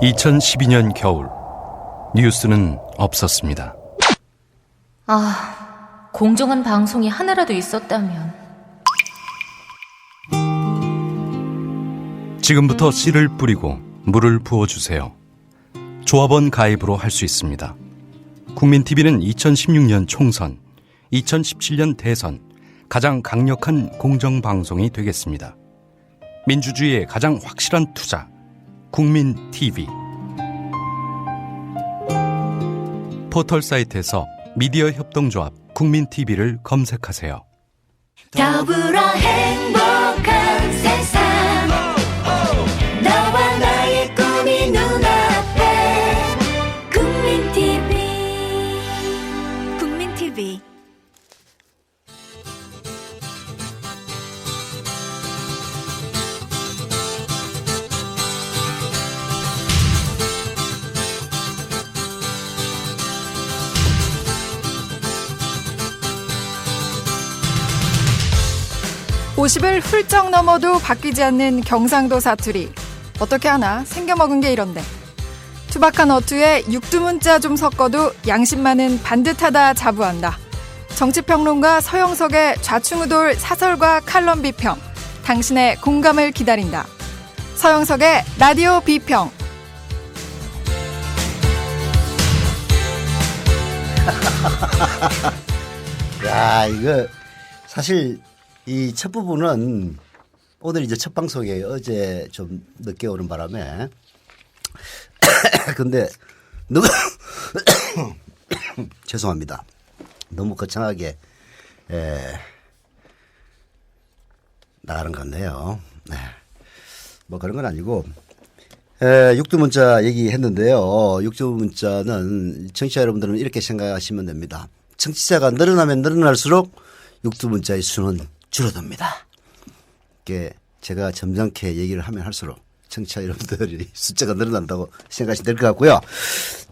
2012년 겨울, 뉴스는 없었습니다. 공정한 방송이 하나라도 있었다면. 지금부터 씨를 뿌리고 물을 부어주세요. 조합원 가입으로 할 수 있습니다. 국민TV는 2016년 총선, 2017년 대선 가장 강력한 공정방송이 되겠습니다. 민주주의의 가장 확실한 투자, 국민TV. 포털 사이트에서 미디어 협동조합 국민TV를 검색하세요. 더불어 행복한 세상, 너와 나의 꿈이 눈앞에. 국민TV. (50일) 훌쩍 넘어도 바뀌지 않는 경상도 사투리. 어떻게 하나 생겨먹은 게 이런데. 투박한 어투에 육두문자 좀 섞어도 양심 많은 반듯하다 자부한다. 정치평론가 서영석의 좌충우돌 사설과 칼럼 비평. 당신의 공감을 기다린다. 서영석의 라디오 비평. 야, 이거 사실 이 첫 부분은 오늘 이제 첫 방송이에요. 어제 좀 늦게 오는 바람에. 근데 너무 죄송합니다. 너무 거창하게 나가는 것 같네요. 네. 뭐 그런 건 아니고 육두문자 얘기했는데요. 육두문자는 청취자 여러분들은 이렇게 생각하시면 됩니다. 청취자가 늘어나면 늘어날수록 육두문자의 수는 줄어듭니다. 이게 제가 점잖게 얘기를 하면 할수록 청취자 여러분들이 숫자가 늘어난다고 생각하시면 될 것 같고요.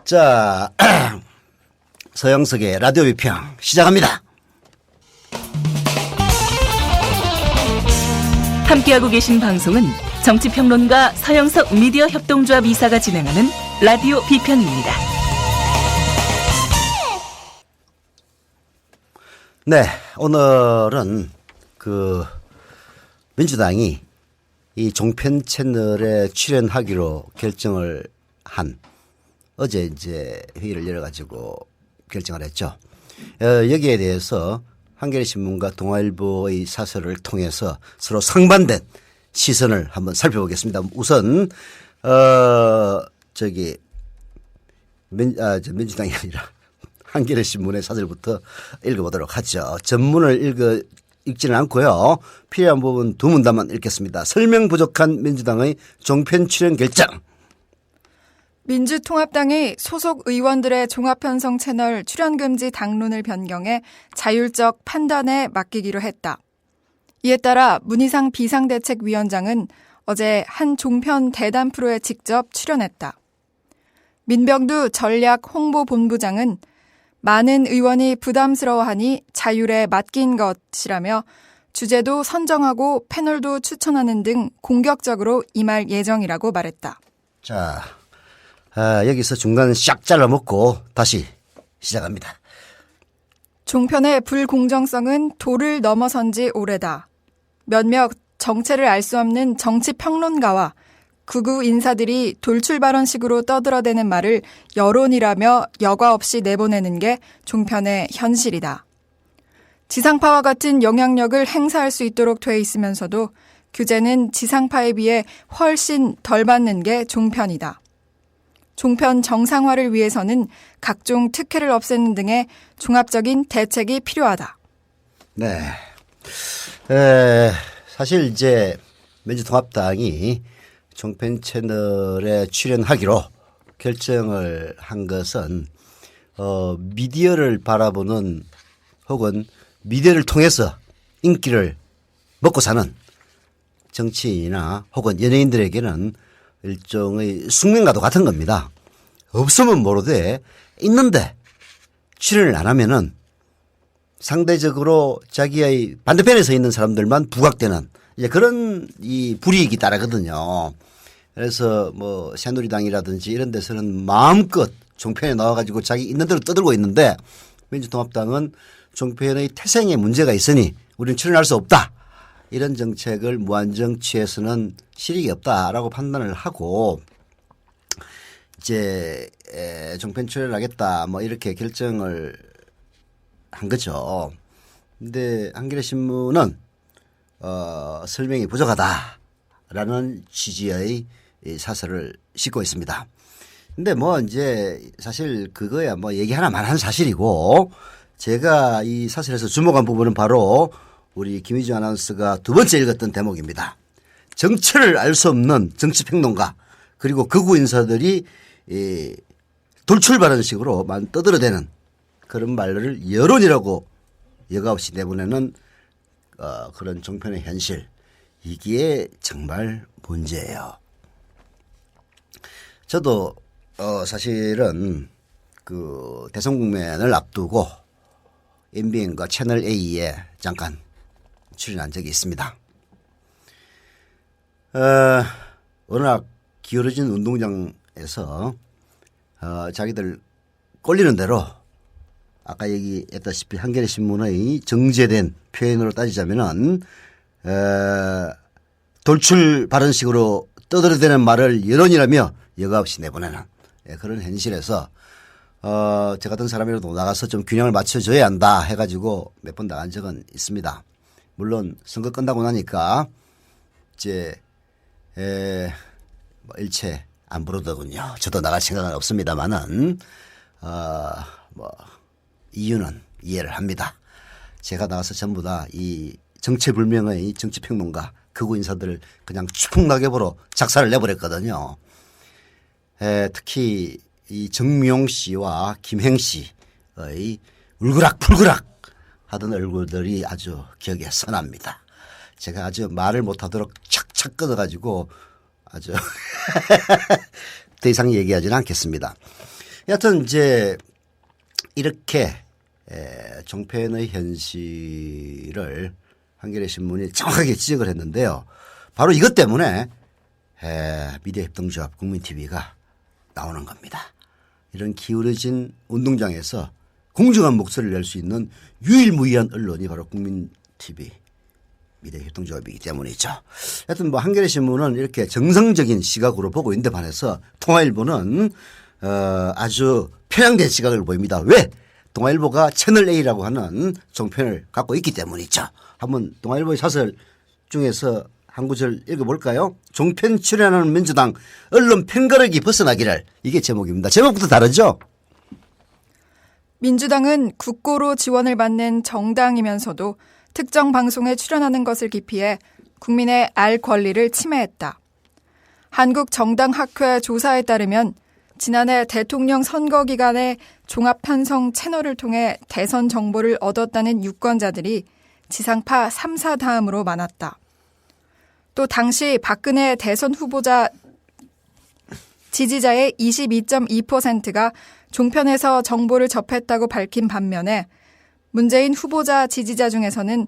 자, 서영석의 라디오 비평 시작합니다. 함께하고 계신 방송은 정치평론가 서영석 미디어 협동조합 이사가 진행하는 라디오 비평입니다. 네, 오늘은 민주당이 이 종편 채널에 출연하기로 결정을 한 어제 이제 회의를 열어가지고 결정을 했죠. 여기에 대해서 한겨레신문과 동아일보의 사설을 통해서 서로 상반된 시선을 한번 살펴보겠습니다. 우선 민주당이 아니라 한겨레신문의 사설부터 읽어보도록 하죠. 전문을 읽지는 않고요. 필요한 부분 두 문단만 읽겠습니다. 설명 부족한 민주당의 종편 출연 결정. 민주통합당이 소속 의원들의 종합편성 채널 출연금지 당론을 변경해 자율적 판단에 맡기기로 했다. 이에 따라 문희상 비상대책위원장은 어제 한 종편 대담 프로에 직접 출연했다. 민병두 전략홍보본부장은 많은 의원이 부담스러워하니 자율에 맡긴 것이라며 주제도 선정하고 패널도 추천하는 등 공격적으로 임할 예정이라고 말했다. 자, 여기서 중간 싹 잘라먹고 다시 시작합니다. 종편의 불공정성은 도를 넘어선 지 오래다. 몇몇 정체를 알 수 없는 정치평론가와 극우 인사들이 돌출 발언식으로 떠들어대는 말을 여론이라며 여과 없이 내보내는 게 종편의 현실이다. 지상파와 같은 영향력을 행사할 수 있도록 돼 있으면서도 규제는 지상파에 비해 훨씬 덜 받는 게 종편이다. 종편 정상화를 위해서는 각종 특혜를 없애는 등의 종합적인 대책이 필요하다. 네. 사실 이제 민주통합당이 종편 채널에 출연하기로 결정을 한 것은 미디어를 바라보는 혹은 미디어를 통해서 인기를 먹고 사는 정치인이나 혹은 연예인들에게는 일종의 숙명과도 같은 겁니다. 없으면 모르되 있는데 출연을 안 하면은 상대적으로 자기의 반대편에 서 있는 사람들만 부각되는 이제 그런 이 불이익이 따르거든요. 그래서 뭐 새누리당이라든지 이런 데서는 마음껏 종편에 나와가지고 자기 있는 대로 떠들고 있는데 민주통합당은 종편의 태생에 문제가 있으니 우리는 출연할 수 없다. 이런 정책을 무한정 취해서는 실익이 없다라고 판단을 하고 이제 종편 출연하겠다 뭐 이렇게 결정을 한 거죠. 근데 한겨레 신문은 설명이 부족하다라는 취지의 이 사설을 싣고 있습니다. 근데 뭐 이제 사실 그거야 뭐 얘기 하나만 사실이고 제가 이 사설에서 주목한 부분은 바로 우리 김희주 아나운서가 두 번째 읽었던 대목입니다. 정체를 알 수 없는 정치평론가 그리고 극우 인사들이 돌출 발언식으로 떠들어대는 그런 말을 여론이라고 여과 없이 내보내는 그런 종편의 현실 이게 정말 문제예요. 저도 사실은 그 대선 국면을 앞두고 MBN과 채널 A에 잠깐 출연한 적이 있습니다. 워낙 기울어진 운동장에서 자기들 꼴리는 대로 아까 얘기했다시피 한겨레 신문의 정제된 표현으로 따지자면은 돌출 발언식으로 떠들어대는 말을 여론이라며 여과 없이 내보내는 그런 현실에서 저 같은 사람이라도 나가서 좀 균형을 맞춰줘야 한다 해가지고 몇 번 나간 적은 있습니다. 물론 선거 끝나고 나니까 이제 뭐 일체 안 부르더군요. 저도 나갈 생각은 없습니다만은 뭐 이유는 이해를 합니다. 제가 나가서 전부 다 이 정체불명의 정치평론가 극우 인사들을 그냥 추풍낙엽으로 작사를 내버렸거든요. 특히 이 정미용 씨와 김행 씨의 울그락불그락 하던 얼굴들이 아주 기억에 선합니다. 제가 아주 말을 못하도록 착착 끊어가지고 아주 더 이상 얘기하지는 않겠습니다. 여하튼 이제 이렇게 종편의 현실을 한겨레 신문이 정확하게 지적을 했는데요. 바로 이것 때문에 미디어 협동조합 국민TV가 나오는 겁니다. 이런 기울어진 운동장에서 공정한 목소리를 낼 수 있는 유일무이한 언론이 바로 국민TV 미디어 협동조합이기 때문이죠. 하여튼 뭐 한겨레 신문은 이렇게 정상적인 시각으로 보고 있는데 반해서 통화일보는 아주 편향된 시각을 보입니다. 왜? 동아일보가 채널 A라고 하는 종편을 갖고 있기 때문이죠. 한번 동아일보의 사설 중에서 한 구절 읽어볼까요? 종편 출연하는 민주당 언론 편가르기 벗어나기를 이게 제목입니다. 제목부터 다르죠? 민주당은 국고로 지원을 받는 정당이면서도 특정 방송에 출연하는 것을 기피해 국민의 알 권리를 침해했다. 한국정당학회 조사에 따르면 지난해 대통령 선거 기간에 종합편성 채널을 통해 대선 정보를 얻었다는 유권자들이 지상파 3사 다음으로 많았다. 또 당시 박근혜 대선 후보자 지지자의 22.2%가 종편에서 정보를 접했다고 밝힌 반면에 문재인 후보자 지지자 중에서는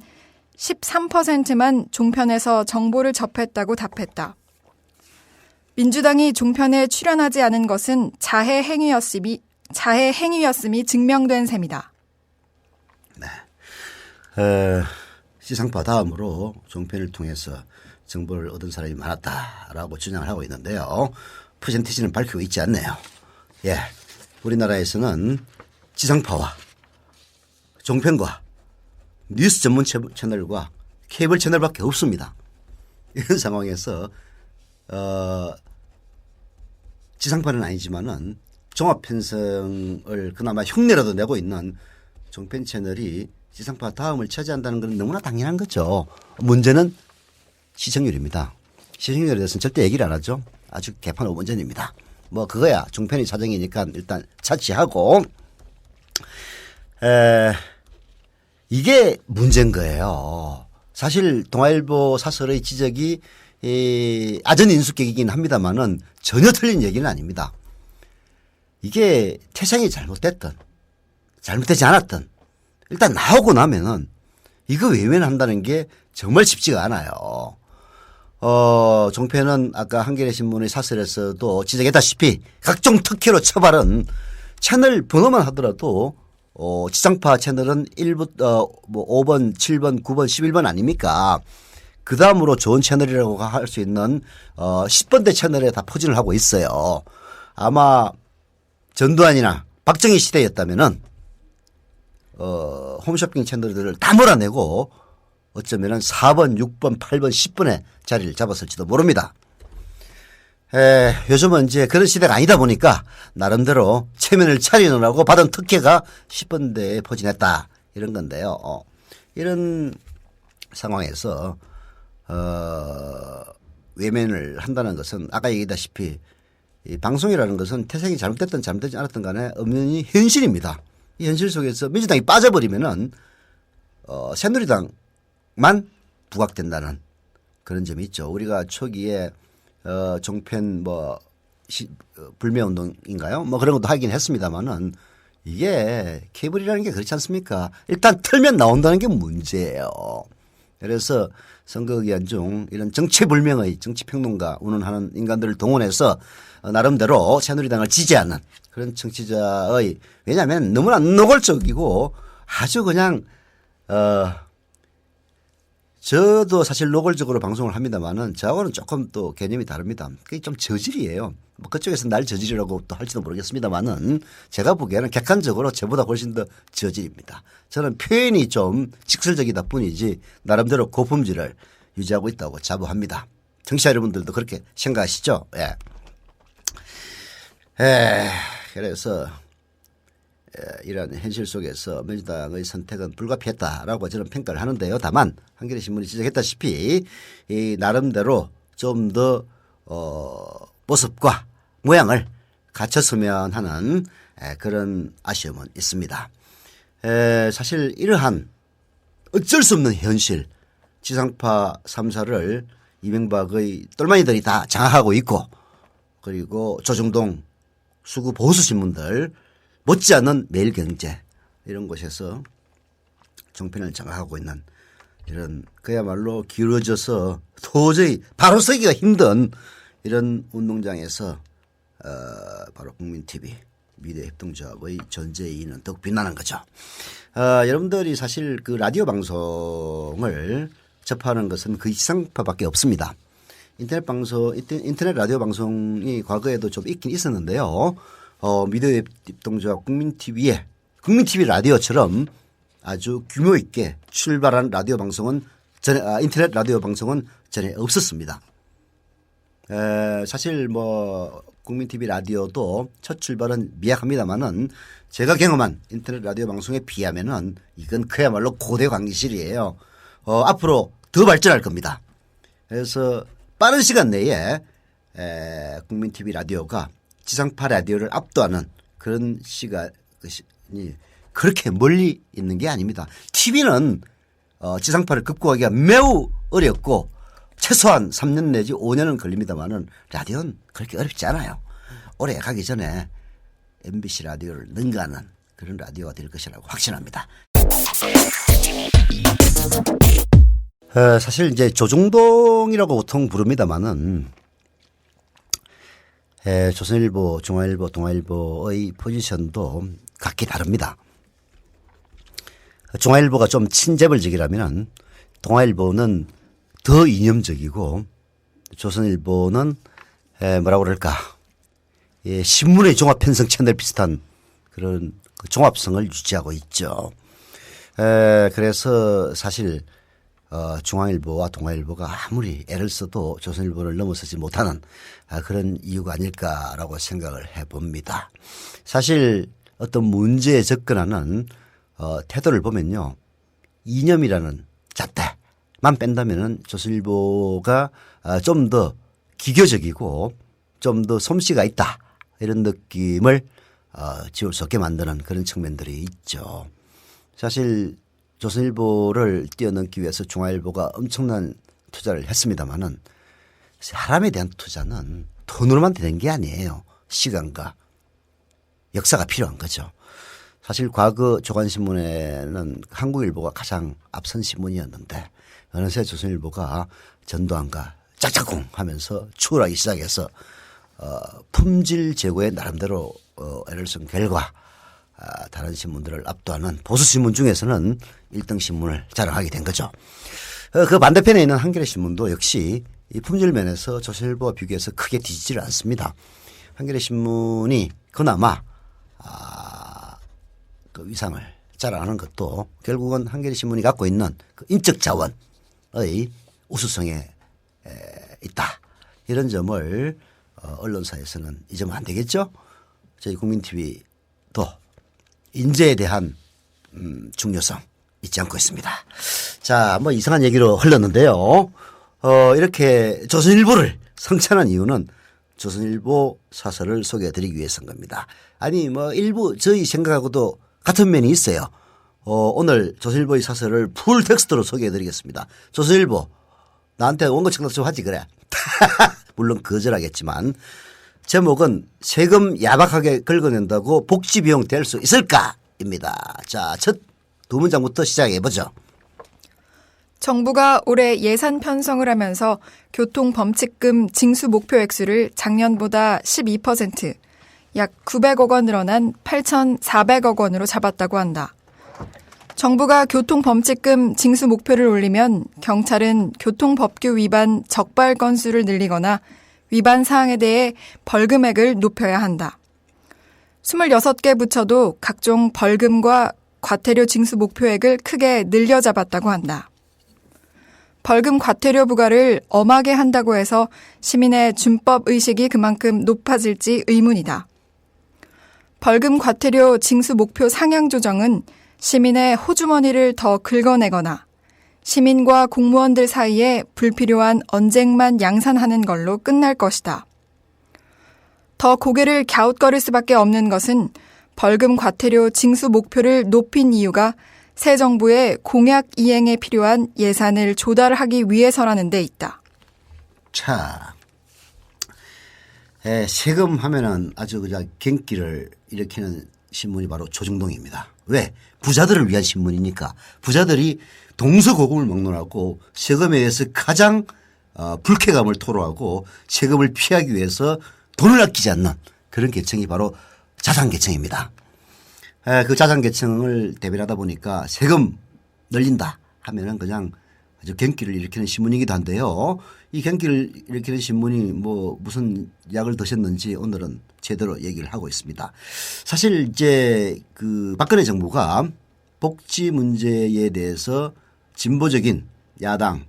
13%만 종편에서 정보를 접했다고 답했다. 민주당이 종편에 출연하지 않은 것은 자해 행위였음이 증명된 셈이다. 네. 지상파 다음으로 종편을 통해서 정보를 얻은 사람이 많았다라고 주장을 하고 있는데요. 퍼센티지는 밝히고 있지 않네요. 예, 우리나라에서는 지상파와 종편과 뉴스 전문 채널과 케이블 채널밖에 없습니다. 이런 상황에서 지상파는 아니지만은 종합 편성을 그나마 흉내라도 내고 있는 종편 채널이 지상파 다음을 차지한다는 건 너무나 당연한 거죠. 문제는 시청률입니다. 시청률에 대해서는 절대 얘기를 안 하죠. 아주 개판 5분 전입니다. 뭐 그거야 종편이 사정이니까 일단 차치하고 이게 문제인 거예요. 사실 동아일보 사설의 지적이 아전 인수격이긴 합니다만은 전혀 틀린 얘기는 아닙니다. 이게 태생이 잘못됐든 잘못되지 않았든 일단 나오고 나면은 이거 외면한다는 게 정말 쉽지가 않아요. 종편은 아까 한겨레 신문의 사설에서도 지적했다시피 각종 특혜로 처발은 채널 번호만 하더라도 지상파 채널은 5번, 7번, 9번, 11번 아닙니까? 그 다음으로 좋은 채널이라고 할 수 있는 10번대 채널에 다 포진을 하고 있어요. 아마 전두환이나 박정희 시대였다면은 홈쇼핑 채널들을 다 몰아내고 어쩌면은 4번, 6번, 8번, 10번에 자리를 잡았을지도 모릅니다. 요즘은 이제 그런 시대가 아니다 보니까 나름대로 체면을 차리느라고 받은 특혜가 10번대에 포진했다 이런 건데요. 이런 상황에서 외면을 한다는 것은 아까 얘기했다시피 이 방송이라는 것은 태생이 잘못됐든 잘못되지 않았든 간에 엄연히 현실입니다. 이 현실 속에서 민주당이 빠져버리면은 새누리당만 부각된다는 그런 점이 있죠. 우리가 초기에 종편 불매운동인가요? 뭐 그런 것도 하긴 했습니다만은 이게 케이블이라는 게 그렇지 않습니까? 일단 틀면 나온다는 게 문제예요. 그래서 선거기간 중 이런 정체불명의 정치평론가 운운하는 인간들을 동원해서 나름대로 새누리당을 지지하는 그런 정치자의 왜냐하면 너무나 노골적이고 아주 그냥 저도 사실 노골적으로 방송을 합니다만은 저하고는 조금 또 개념이 다릅니다. 그게 좀 저질이에요. 뭐 그쪽에서 날 저질이라고 또 할지도 모르겠습니다만은 제가 보기에는 객관적으로 저보다 훨씬 더 저질입니다. 저는 표현이 좀 직설적이다 뿐이지 나름대로 고품질을 유지하고 있다고 자부합니다. 청취자 여러분들도 그렇게 생각하시죠? 예. 그래서 이런 현실 속에서 민주당의 선택은 불가피했다라고 저는 평가를 하는데요. 다만 한겨레 신문이 지적했다시피 이 나름대로 좀 더 모습과 모양을 갖췄으면 하는 그런 아쉬움은 있습니다. 사실 이러한 어쩔 수 없는 현실 지상파 3사를 이명박의 똘마니들이 다 장악하고 있고 그리고 조중동 수구 보수신문들 못지않은 매일경제 이런 곳에서 종편을 장악하고 있는 이런 그야말로 기울어져서 도저히 바로 서기가 힘든 이런 운동장에서 바로 국민TV 미디어협동조합의 존재의 이유는 더욱 빛나는 거죠. 여러분들이 사실 그 라디오 방송을 접하는 것은 그 지상파밖에 없습니다. 인터넷 라디오 방송이 과거에도 좀 있긴 있었는데요. 미디어협동조합 국민TV 라디오처럼 아주 규모 있게 출발한 라디오 방송은 인터넷 라디오 방송은 전에 없었습니다. 사실 뭐 국민TV 라디오도 첫 출발은 미약합니다만은 제가 경험한 인터넷 라디오 방송에 비하면은 이건 그야말로 고대 강의실이에요. 앞으로 더 발전할 겁니다. 그래서 빠른 시간 내에 국민TV 라디오가 지상파 라디오를 압도하는 그런 시간이 그렇게 멀리 있는 게 아닙니다. TV는 지상파를 극복하기가 매우 어렵고 최소한 3년 내지 5년은 걸립니다만은 라디오는 그렇게 어렵지 않아요. 올해 가기 전에 MBC 라디오를 능가하는 그런 라디오가 될 것이라고 확신합니다. 사실 이제 조중동이라고 보통 부릅니다만은 조선일보, 중앙일보, 동아일보의 포지션도 각기 다릅니다. 중앙일보가 좀 친재벌적이라면 동아일보는 더 이념적이고 조선일보는 뭐라고 그럴까 신문의 종합 편성 채널 비슷한 그런 종합성을 유지하고 있죠. 그래서 사실 중앙일보와 동아일보가 아무리 애를 써도 조선일보를 넘어서지 못하는 그런 이유가 아닐까라고 생각을 해봅니다. 사실 어떤 문제에 접근하는 태도를 보면요. 이념이라는 잣대만 뺀다면은 조선일보가 좀 더 기교적이고 좀 더 솜씨가 있다 이런 느낌을 지울 수 없게 만드는 그런 측면들이 있죠. 사실 조선일보를 뛰어넘기 위해서 중앙일보가 엄청난 투자를 했습니다마는 사람에 대한 투자는 돈으로만 되는 게 아니에요. 시간과 역사가 필요한 거죠. 사실 과거 조간신문에는 한국일보가 가장 앞선 신문이었는데 어느새 조선일보가 전두환과 짝짝꿍 하면서 추월하기 시작해서 품질 제고에 나름대로 애를 쓴 결과 다른 신문들을 압도하는 보수 신문 중에서는 1등 신문을 자랑하게 된 거죠. 그 반대편에 있는 한겨레 신문도 역시 이 품질 면에서 조선일보와 비교해서 크게 뒤지지를 않습니다. 한겨레 신문이 그나마 그 위상을 자랑하는 것도 결국은 한겨레 신문이 갖고 있는 그 인적 자원의 우수성에 있다. 이런 점을 언론사에서는 잊으면 안 되겠죠. 저희 국민TV도 인재에 대한 중요성 잊지 않고 있습니다. 자, 뭐 이상한 얘기로 흘렀는데요. 이렇게 조선일보를 성찬한 이유는 조선일보 사설을 소개해드리기 위해서인 겁니다. 아니 뭐 일부 저희 생각하고도 같은 면이 있어요. 오늘 조선일보의 사설을 풀 텍스트로 소개해드리겠습니다. 조선일보 나한테 원고 청탁 좀 하지 그래. 물론 거절하겠지만 제목은 세금 야박하게 긁어낸다고 복지 비용 될 수 있을까입니다. 자, 첫 두 문장부터 시작해보죠. 정부가 올해 예산 편성을 하면서 교통범칙금 징수 목표 액수를 작년보다 12%, 약 900억 원 늘어난 8,400억 원으로 잡았다고 한다. 정부가 교통범칙금 징수 목표를 올리면 경찰은 교통법규 위반 적발 건수를 늘리거나 위반 사항에 대해 벌금액을 높여야 한다. 26개 부처도 각종 벌금과 과태료 징수 목표액을 크게 늘려잡았다고 한다. 벌금 과태료 부과를 엄하게 한다고 해서 시민의 준법 의식이 그만큼 높아질지 의문이다. 벌금 과태료 징수 목표 상향 조정은 시민의 호주머니를 더 긁어내거나 시민과 공무원들 사이에 불필요한 언쟁만 양산하는 걸로 끝날 것이다. 더 고개를 갸웃거릴 수밖에 없는 것은 벌금 과태료 징수 목표를 높인 이유가 새 정부의 공약 이행에 필요한 예산을 조달하기 위해서라는 데 있다. 자, 세금 하면은 아주 그냥 경기를 일으키는 신문이 바로 조중동입니다. 왜? 부자들을 위한 신문이니까. 부자들이 동서고금을 막론하고 세금에 의해서 가장 불쾌감을 토로하고 세금을 피하기 위해서 돈을 아끼지 않는 그런 계층이 바로 자산계층입니다. 그 자산계층을 대변하다 보니까 세금 늘린다 하면은 그냥 아주 경기를 일으키는 신문이기도 한데요. 이 경기를 일으키는 신문이 뭐 무슨 약을 드셨는지 오늘은 제대로 얘기를 하고 있습니다. 사실 이제 그 박근혜 정부가 복지 문제에 대해서 진보적인 야당에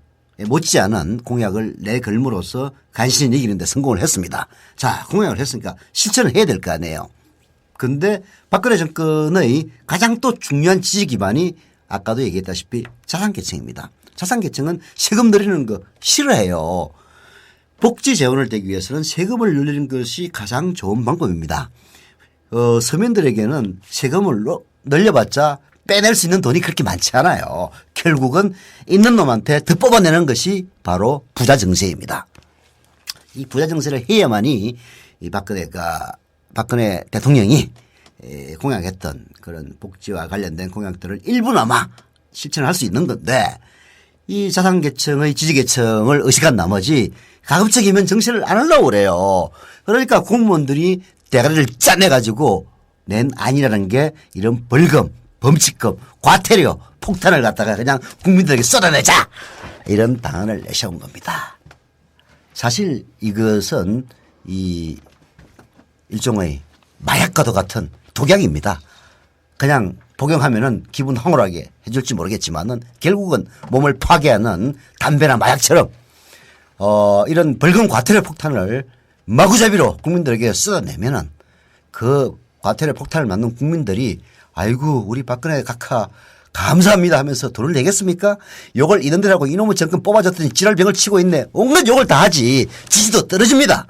못지않은 공약을 내걸므로써 간신히 이기는 데 성공을 했습니다. 자, 공약을 했으니까 실천을 해야 될 거 아니에요. 그런데 박근혜 정권의 가장 또 중요한 지지 기반이 아까도 얘기했다시피 자산계층입니다. 자산계층은 세금 늘리는 거 싫어해요. 복지 재원을 되기 위해서는 세금을 늘리는 것이 가장 좋은 방법입니다. 서민들에게는 세금을 늘려봤자 빼낼 수 있는 돈이 그렇게 많지 않아요. 결국은 있는 놈한테 더 뽑아내는 것이 바로 부자 증세입니다. 이 부자 증세를 해야만이 이 박근혜 대통령이 공약했던 그런 복지와 관련된 공약들을 일부나마 실천할 수 있는 건데 이 자산계층의 지지계층을 의식한 나머지 가급적이면 정신을 안 하려고 그래요. 그러니까 공무원들이 대가리를 짜내가지고 낸 안이라는 게 이런 벌금, 범칙금, 과태료, 폭탄을 갖다가 그냥 국민들에게 쏟아내자 이런 방안을 내세운 겁니다. 사실 이것은 이 일종의 마약과도 같은 독약입니다. 그냥 복용하면은 기분 황홀하게 해줄지 모르겠지만은 결국은 몸을 파괴하는 담배나 마약처럼 이런 벌금 과태료 폭탄을 마구잡이로 국민들에게 쏟아내면은 그 과태료 폭탄을 맞는 국민들이 아이고 우리 박근혜 각하 감사합니다 하면서 돈을 내겠습니까? 욕을 이놈들하고 이놈의 정권 뽑아줬더니 지랄병을 치고 있네. 온갖 욕을 다 하지. 지지도 떨어집니다.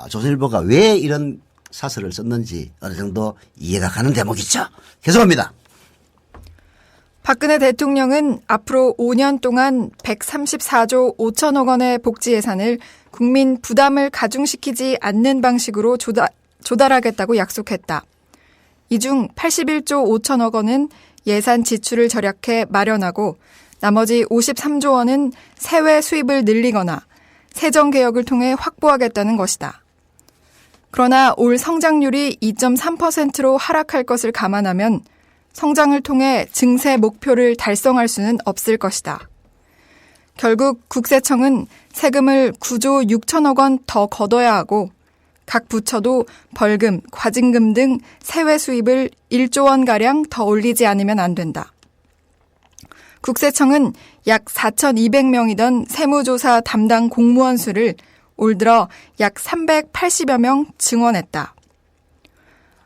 조선일보가 왜 이런 사설을 썼는지 어느 정도 이해가 가는 대목이죠. 계속합니다. 박근혜 대통령은 앞으로 5년 동안 134조 5천억 원의 복지 예산을 국민 부담을 가중시키지 않는 방식으로 조달하겠다고 약속했다. 이 중 81조 5천억 원은 예산 지출을 절약해 마련하고 나머지 53조 원은 세외 수입을 늘리거나 세정개혁을 통해 확보하겠다는 것이다. 그러나 올 성장률이 2.3%로 하락할 것을 감안하면 성장을 통해 증세 목표를 달성할 수는 없을 것이다. 결국 국세청은 세금을 9조 6천억 원 더 걷어야 하고 각 부처도 벌금, 과징금 등 세외 수입을 1조 원가량 더 올리지 않으면 안 된다. 국세청은 약 4,200명이던 세무조사 담당 공무원 수를 올 들어 약 380여 명 증원했다.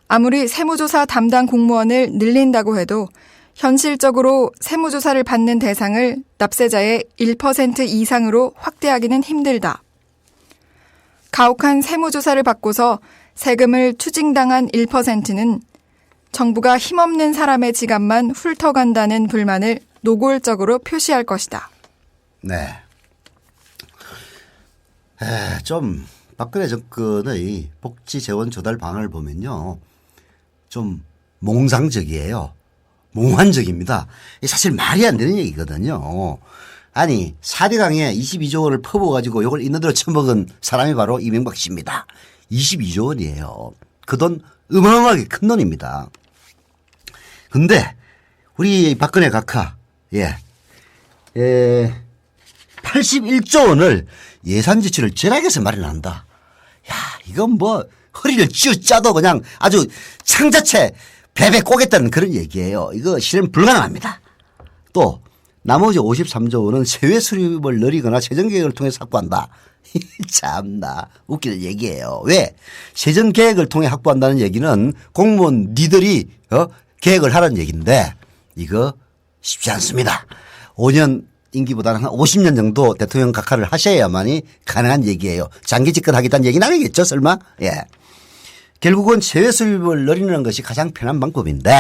아무리 세무조사 담당 공무원을 늘린다고 해도 현실적으로 세무조사를 받는 대상을 납세자의 1% 이상으로 확대하기는 힘들다. 가혹한 세무조사를 받고서 세금을 추징당한 1%는 정부가 힘없는 사람의 지갑만 훑어간다는 불만을 노골적으로 표시할 것이다. 네. 좀 박근혜 정권의 복지 재원 조달 방안을 보면요. 좀 몽상적이에요. 몽환적입니다. 사실 말이 안 되는 얘기거든요. 아니 4대강에 22조 원을 퍼부어가지고 이걸 있는 대로 처먹은 사람이 바로 이명박 씨입니다. 22조 원이에요. 그 돈 어마어마하게 큰 돈입니다. 근데 우리 박근혜 각하 81조 원을 예산 지출을 절약해서 마련한다. 야, 이건 뭐 허리를 쥐어짜도 그냥 아주 창자체 베베 꼬겠다는 그런 얘기예요. 이거 실현 불가능합니다. 또 나머지 53조 원은 세외 수입을 늘리거나 세정계획을 통해서 확보한다. 참나 웃기는 얘기예요. 왜? 세정계획을 통해 확보한다는 얘기는 공무원 니들이 계획을 하라는 얘기인데 이거 쉽지 않습니다. 5년 임기보다는 한 50년 정도 대통령 각하를 하셔야만이 가능한 얘기예요. 장기 집권하겠다는 얘기는 아니겠죠 설마? 예. 결국은 세외 수입을 늘리는 것이 가장 편한 방법인데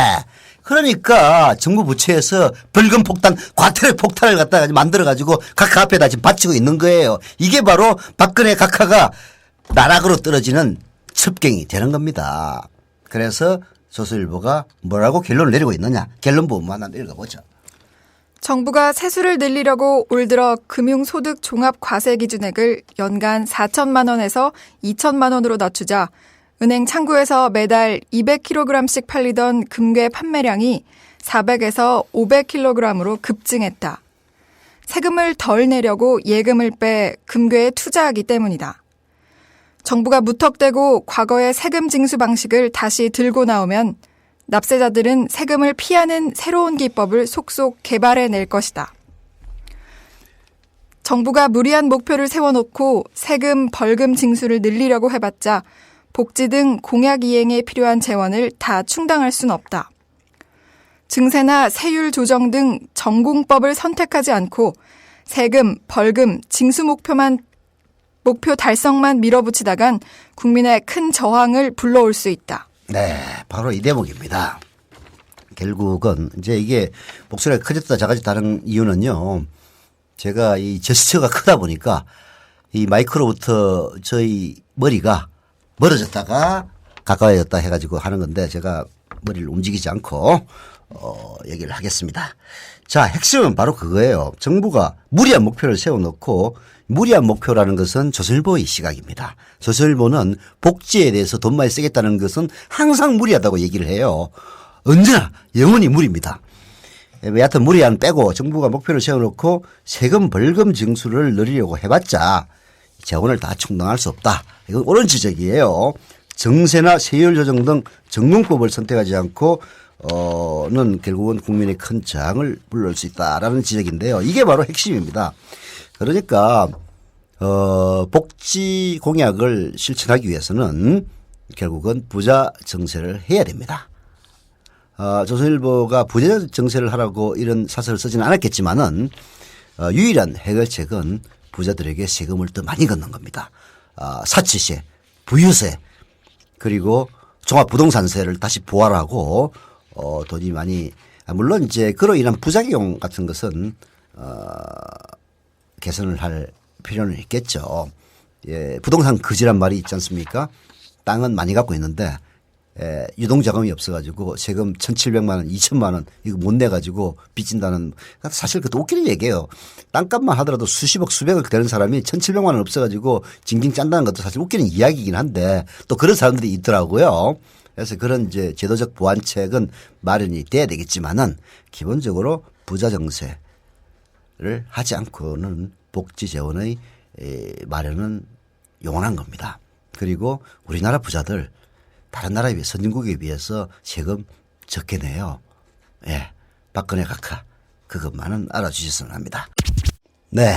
그러니까 정부 부처에서 벌금 폭탄, 과태료 폭탄을 갖다가 만들어 가지고 각하 앞에다 지금 바치고 있는 거예요. 이게 바로 박근혜 각하가 나락으로 떨어지는 첩경이 되는 겁니다. 그래서 조선일보가 뭐라고 결론을 내리고 있느냐. 결론 부분만 한번 읽어보죠. 정부가 세수를 늘리려고 올 들어 금융소득 종합과세 기준액을 연간 4천만 원에서 2천만 원으로 낮추자 은행 창구에서 매달 200kg씩 팔리던 금괴 판매량이 400에서 500kg으로 급증했다. 세금을 덜 내려고 예금을 빼 금괴에 투자하기 때문이다. 정부가 무턱대고 과거의 세금 징수 방식을 다시 들고 나오면 납세자들은 세금을 피하는 새로운 기법을 속속 개발해낼 것이다. 정부가 무리한 목표를 세워놓고 세금, 벌금 징수를 늘리려고 해봤자 복지 등 공약 이행에 필요한 재원을 다 충당할 순 없다. 증세나 세율 조정 등 전공법을 선택하지 않고 세금, 벌금, 징수 목표 달성만 밀어붙이다간 국민의 큰 저항을 불러올 수 있다. 네, 바로 이 대목입니다. 결국은 이제 이게 목소리가 커졌다 작아졌다는 이유는요. 제가 이 제스처가 크다 보니까 이 마이크로부터 저희 머리가 멀어졌다가 가까워졌다 해가지고 하는 건데 제가 머리를 움직이지 않고 얘기를 하겠습니다. 자, 핵심은 바로 그거예요. 정부가 무리한 목표를 세워놓고 무리한 목표라는 것은 조선일보의 시각입니다. 조선일보는 복지에 대해서 돈 많이 쓰겠다는 것은 항상 무리하다고 얘기를 해요. 언제나 영원히 무리입니다. 여하튼 무리한 빼고 정부가 목표를 세워놓고 세금 벌금 징수를 늘리려고 해봤자 재원을 다 충당할 수 없다. 이건 옳은 지적이에요. 정세나 세율 조정 등 전공법을 선택하지 않고 는 결국은 국민의 큰 저항을 불러올 수 있다라는 지적인데요. 이게 바로 핵심입니다. 그러니까 복지 공약을 실천하기 위해서는 결국은 부자 정세를 해야 됩니다. 조선일보가 부자 정세를 하라고 이런 사설을 쓰지는 않았겠지만은 유일한 해결책은 부자들에게 세금을 더 많이 걷는 겁니다. 사치세, 부유세 그리고 종합부동산세를 다시 부활하고 돈이 많이 물론 이제 그로 인한 부작용 같은 것은 개선을 할 필요는 있겠죠. 예, 부동산 거지란 말이 있지 않습니까? 땅은 많이 갖고 있는데 유동자금이 없어가지고 세금 1,700만 원, 2천만 원 이거 못 내가지고 빚진다는 사실 그것도 웃기는 얘기예요. 땅값만 하더라도 수십억 수백억 되는 사람이 1,700만 원 없어가지고 징징 짠다는 것도 사실 웃기는 이야기이긴 한데 또 그런 사람들이 있더라고요. 그래서 그런 이제 제도적 보완책은 마련이 돼야 되겠지만은 기본적으로 부자 정세를 하지 않고는 복지 재원의 마련은 용언한 겁니다. 그리고 우리나라 부자들 다른 나라에 비해 선진국에 비해서 세금 적게 내요. 예. 박근혜 각하 그것만은 알아주셨으면 합니다. 네.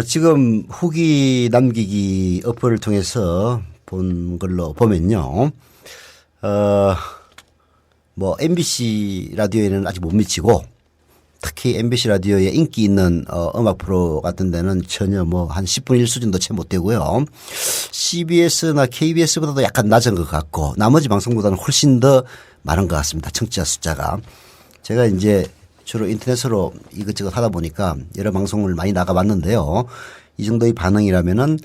지금 후기 남기기 어플을 통해서 본 걸로 보면요. 뭐 MBC 라디오에는 아직 못 미치고 특히 MBC 라디오에 인기 있는 음악 프로 같은 데는 전혀 뭐 한 10분의 1 수준도 채 못 되고요. CBS나 KBS보다도 약간 낮은 것 같고 나머지 방송보다는 훨씬 더 많은 것 같습니다. 청취자 숫자가. 제가 이제 주로 인터넷으로 이것저것 하다 보니까 여러 방송을 많이 나가봤는데요. 이 정도의 반응이라면은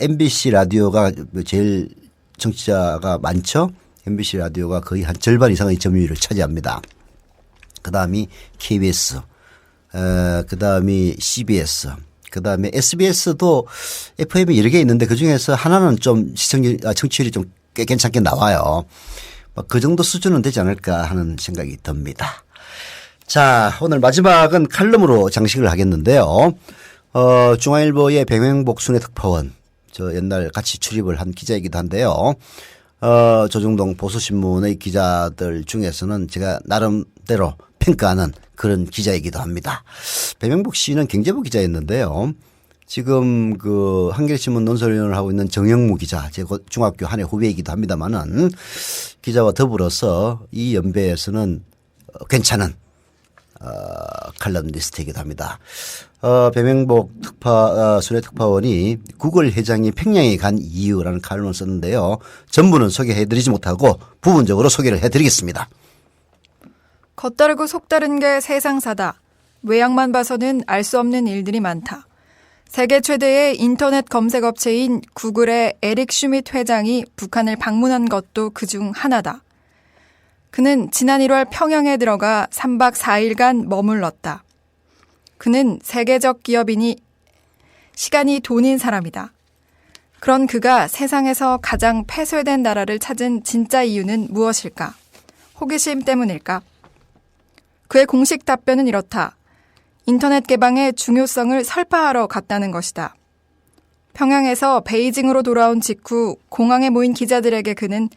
MBC 라디오가 제일 청취자가 많죠. MBC 라디오가 거의 한 절반 이상의 점유율을 차지합니다. 그다음이 KBS, 그다음이 CBS, 그다음에 SBS도 FM이 여러 개 있는데 그중에서 하나는 좀 청취율이 좀 꽤 괜찮게 나와요. 그 정도 수준은 되지 않을까 하는 생각이 듭니다. 자, 오늘 마지막은 칼럼으로 장식을 하겠는데요. 중앙일보의 백명복 순회특파원, 저 옛날 같이 출입을 한 기자이기도 한데요. 조중동 보수신문의 기자들 중에서는 제가 나름대로 평가하는 그런 기자이기도 합니다. 백명복 씨는 경제부 기자였는데요. 지금 그 한겨레신문 논설위원을 하고 있는 정영무 기자, 제 중학교 한 해 후배이기도 합니다만은 기자와 더불어서 이 연배에서는 괜찮은 칼럼니스트이기도 합니다. 백명복 순회특파원이 구글 회장이 평양에 간 이유라는 칼럼을 썼는데요. 전부는 소개해드리지 못하고 부분적으로 소개를 해드리겠습니다. 겉다르고 속다른 게 세상사다. 외양만 봐서는 알 수 없는 일들이 많다. 세계 최대의 인터넷 검색업체인 구글의 에릭 슈밋 회장이 북한을 방문한 것도 그중 하나다. 그는 지난 1월 평양에 들어가 3박 4일간 머물렀다. 그는 세계적 기업이니 시간이 돈인 사람이다. 그런 그가 세상에서 가장 폐쇄된 나라를 찾은 진짜 이유는 무엇일까? 호기심 때문일까? 그의 공식 답변은 이렇다. 인터넷 개방의 중요성을 설파하러 갔다는 것이다. 평양에서 베이징으로 돌아온 직후 공항에 모인 기자들에게 그는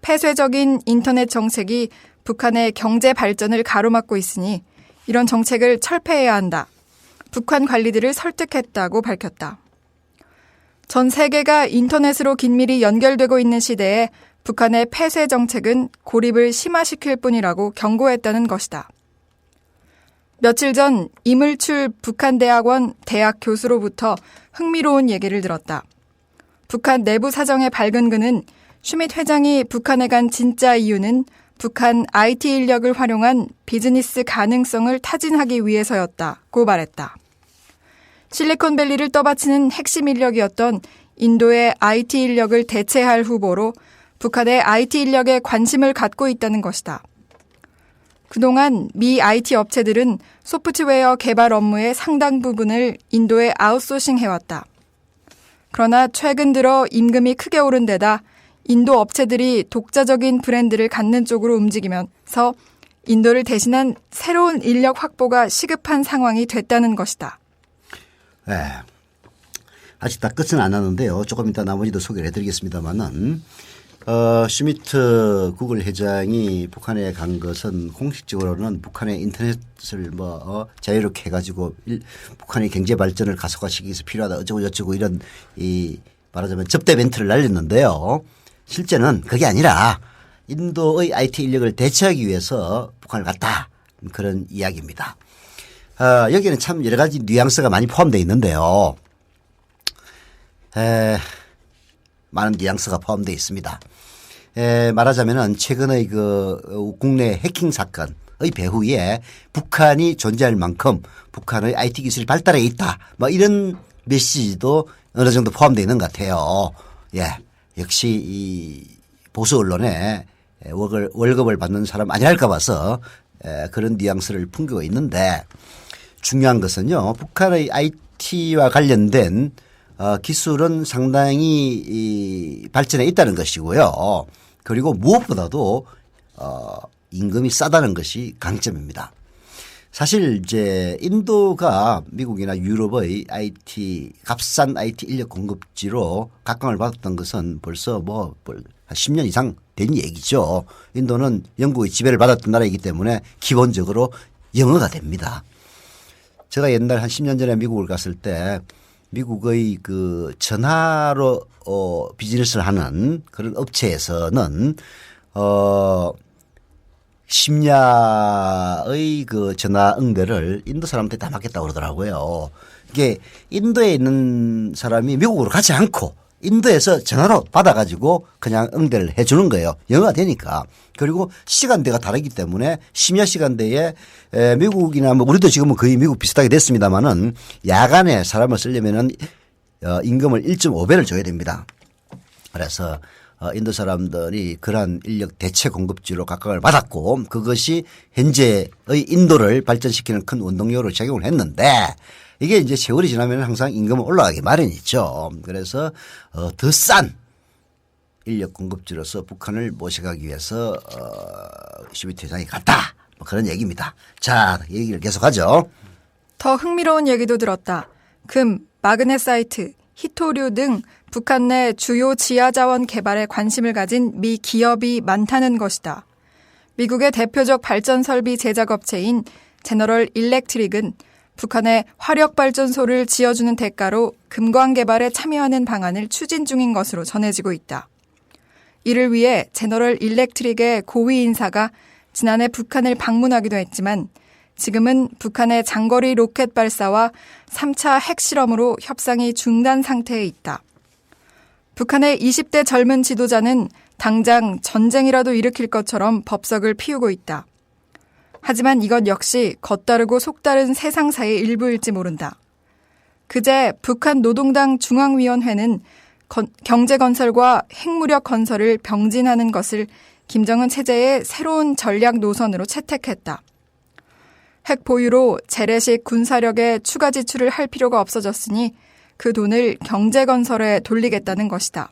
폐쇄적인 인터넷 정책이 북한의 경제 발전을 가로막고 있으니 이런 정책을 철폐해야 한다. 북한 관리들을 설득했다고 밝혔다. 전 세계가 인터넷으로 긴밀히 연결되고 있는 시대에 북한의 폐쇄 정책은 고립을 심화시킬 뿐이라고 경고했다는 것이다. 며칠 전 이물출 북한대학원 대학 교수로부터 흥미로운 얘기를 들었다. 북한 내부 사정의 밝은 그는 슈밋 회장이 북한에 간 진짜 이유는 북한 IT 인력을 활용한 비즈니스 가능성을 타진하기 위해서였다고 말했다. 실리콘밸리를 떠받치는 핵심 인력이었던 인도의 IT 인력을 대체할 후보로 북한의 IT 인력에 관심을 갖고 있다는 것이다. 그동안 미 IT 업체들은 소프트웨어 개발 업무의 상당 부분을 인도에 아웃소싱해왔다. 그러나 최근 들어 임금이 크게 오른 데다 인도 업체들이 독자적인 브랜드를 갖는 쪽으로 움직이면서 인도를 대신한 새로운 인력 확보가 시급한 상황이 됐다는 것이다. 네. 아직 다 끝은 안 하는데요. 조금 이따 나머지도 소개를 해드리겠습니다만은 슈미트 구글 회장이 북한에 간 것은 공식적으로는 북한의 인터넷을 자유롭게 해가지고 북한의 경제 발전을 가속화시키기 위해서 필요하다 어쩌고 저쩌고 이런 말하자면 접대 멘트를 날렸는데요. 실제는 그게 아니라 인도의 IT 인력을 대체하기 위해서 북한을 갔다 그런 이야기입니다. 여기에는 참 여러 가지 뉘앙스가 많이 포함되어 있는데요. 많은 뉘앙스가 포함되어 있습니다. 말하자면은 최근의 그 국내 해킹 사건의 배후에 북한이 존재할 만큼 북한의 IT 기술이 발달해 있다. 이런 메시지도 어느 정도 포함되어 있는 것 같아요. 예, 역시 이 보수 언론에 월급을 받는 사람 아니랄까 봐서 그런 뉘앙스를 풍기고 있는데 중요한 것은요. 북한의 IT와 관련된 기술은 상당히 발전해 있다는 것이고요. 그리고 무엇보다도 임금이 싸다는 것이 강점입니다. 사실 이제 인도가 미국이나 유럽의 IT 값싼 IT 인력 공급지로 각광을 받았던 것은 벌써 뭐 10년 이상 된 얘기죠. 인도는 영국의 지배를 받았던 나라이기 때문에 기본적으로 영어가 됩니다. 제가 옛날 한 10년 전에 미국을 갔을 때 미국의 그 전화로 비즈니스를 하는 그런 업체에서는 심야의 그 전화 응대를 인도 사람한테 다 맡겼다고 그러더라고요. 이게 인도에 있는 사람이 미국으로 가지 않고 인도에서 전화로 받아가지고 그냥 응대를 해 주는 거예요. 영어가 되니까. 그리고 시간대가 다르기 때문에 심야 시간대에 미국이나 뭐 우리도 지금은 거의 미국 비슷하게 됐습니다마는 야간에 사람을 쓰려면은 임금을 1.5배를 줘야 됩니다. 그래서 인도 사람들이 그러한 인력 대체 공급지로 각광을 받았고 그것이 현재의 인도를 발전시키는 큰 원동력으로 작용을 했는데 이게 이제 세월이 지나면 항상 임금은 올라가기 마련이죠. 그래서 더 싼 인력 공급지로서 북한을 모셔가기 위해서 슈비트 회장이 갔다. 뭐 그런 얘기입니다. 자, 얘기를 계속하죠. 더 흥미로운 얘기도 들었다. 금, 마그네사이트, 히토류 등 북한 내 주요 지하자원 개발에 관심을 가진 미 기업이 많다는 것이다. 미국의 대표적 발전설비 제작업체인 제너럴 일렉트릭은 북한에 화력발전소를 지어주는 대가로 금광 개발에 참여하는 방안을 추진 중인 것으로 전해지고 있다. 이를 위해 제너럴 일렉트릭의 고위 인사가 지난해 북한을 방문하기도 했지만 지금은 북한의 장거리 로켓 발사와 3차 핵실험으로 협상이 중단 상태에 있다. 북한의 20대 젊은 지도자는 당장 전쟁이라도 일으킬 것처럼 법석을 피우고 있다. 하지만 이것 역시 겉다르고 속다른 세상사의 일부일지 모른다. 그제 북한 노동당 중앙위원회는 경제건설과 핵무력 건설을 병진하는 것을 김정은 체제의 새로운 전략 노선으로 채택했다. 핵 보유로 재래식 군사력에 추가 지출을 할 필요가 없어졌으니 그 돈을 경제건설에 돌리겠다는 것이다.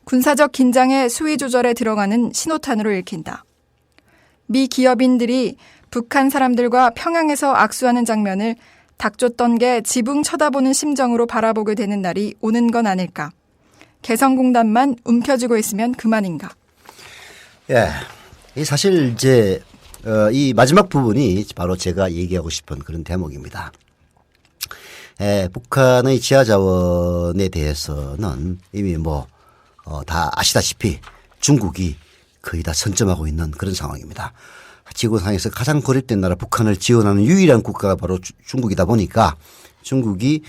군사적 긴장의 수위 조절에 들어가는 신호탄으로 읽힌다. 미 기업인들이 북한 사람들과 평양에서 악수하는 장면을 닥쳤던 게 지붕 쳐다보는 심정으로 바라보게 되는 날이 오는 건 아닐까. 개성공단만 움켜쥐고 있으면 그만인가. 예. 이 사실 이제 이 마지막 부분이 바로 제가 얘기하고 싶은 그런 대목입니다. 북한의 지하자원에 대해서는 이미 다 아시다시피 중국이 거의 다 선점하고 있는 그런 상황입니다. 지구상에서 가장 고립된 나라 북한을 지원하는 유일한 국가가 바로 중국이다 보니까 중국이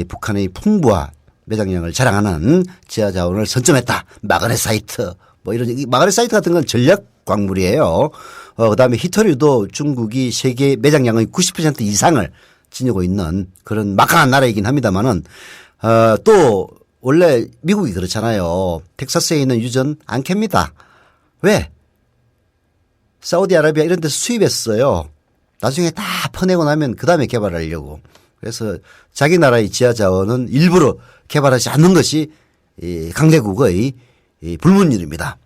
북한의 풍부한 매장량을 자랑하는 지하자원을 선점했다. 마그네사이트 이런 마그네사이트 같은 건 전략 광물이에요. 그다음에 히토류도 중국이 세계 매장량의 90% 이상을 지니고 있는 그런 막강한 나라이긴 합니다만은 또 원래 미국이 그렇잖아요. 텍사스에 있는 유전 안 캡니다. 왜? 사우디아라비아 이런 데서 수입했어요. 나중에 다 퍼내고 나면 그 다음에 개발하려고. 그래서 자기 나라의 지하자원은 일부러 개발하지 않는 것이 강대국의 불문율입니다.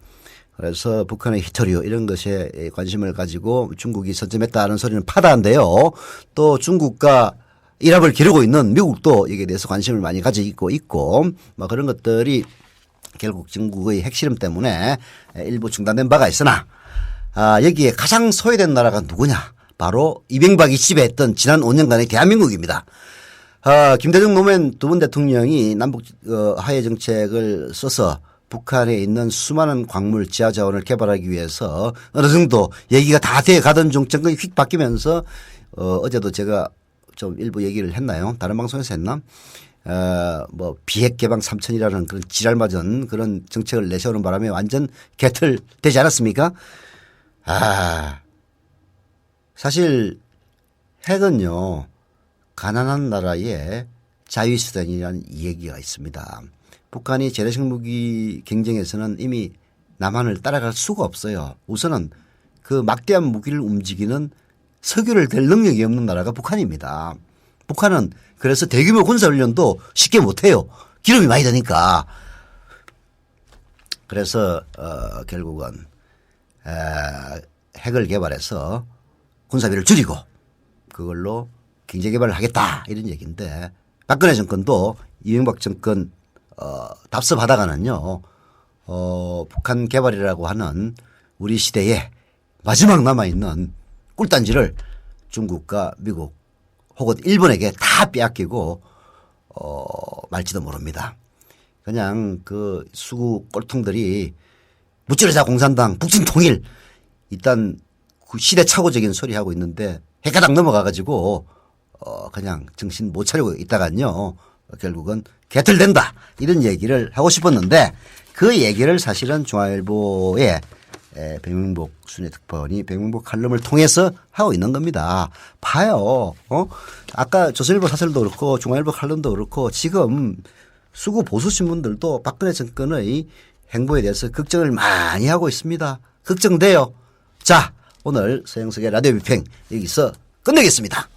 그래서 북한의 히토류 이런 것에 관심을 가지고 중국이 선점했다는 소리는 파다한데요. 또 중국과 일합을 기르고 있는 미국도 여기에 대해서 관심을 많이 가지고 있고 그런 것들이 결국 중국의 핵실험 때문에 일부 중단된 바가 있으나 여기에 가장 소외된 나라가 누구냐. 바로 이명박이 지배했던 지난 5년간의 대한민국입니다. 김대중 노무현 두 분 대통령이 남북 화해 정책을 써서 북한에 있는 수많은 광물 지하자원을 개발하기 위해서 어느 정도 얘기가 다 돼 가던 중 정권이 휙 바뀌면서 어제도 제가 좀 일부 얘기를 했나요? 다른 방송에서 했나? 비핵 개방 3천이라는 그런 지랄맞은 그런 정책을 내세우는 바람에 완전 개털되지 않았습니까? 사실 핵은요, 가난한 나라의 자유수단이라는 얘기가 있습니다. 북한이 재래식 무기 경쟁에서는 이미 남한을 따라갈 수가 없어요. 우선은 그 막대한 무기를 움직이는 석유를 댈 능력이 없는 나라가 북한입니다. 북한은 그래서 대규모 군사훈련도 쉽게 못해요. 기름이 많이 드니까. 그래서 결국은 핵을 개발해서 군사비를 줄이고 그걸로 경제개발을 하겠다 이런 얘기인데 박근혜 정권도 이명박 정권 답습하다가는요 북한 개발이라고 하는 우리 시대에 마지막 남아있는 꿀단지를 중국과 미국 혹은 일본에게 다 빼앗기고 말지도 모릅니다. 그냥 그 수구 꼴통들이 무찌르자 공산당 북진 통일 일단 그 시대착오적인 소리 하고 있는데 해가닥 넘어가 가지고 그냥 정신 못 차리고 있다간요 결국은 개털된다 이런 얘기를 하고 싶었는데 그 얘기를 사실은 중앙일보의 백명복 순회특파원이 백명복 칼럼을 통해서 하고 있는 겁니다. 봐요. 아까 조선일보 사설도 그렇고 중앙일보 칼럼도 그렇고 지금 수구 보수 신문들도 박근혜 정권의 행보에 대해서 걱정을 많이 하고 있습니다. 걱정돼요. 자, 오늘 서영석의 라디오 비평 여기서 끝내겠습니다.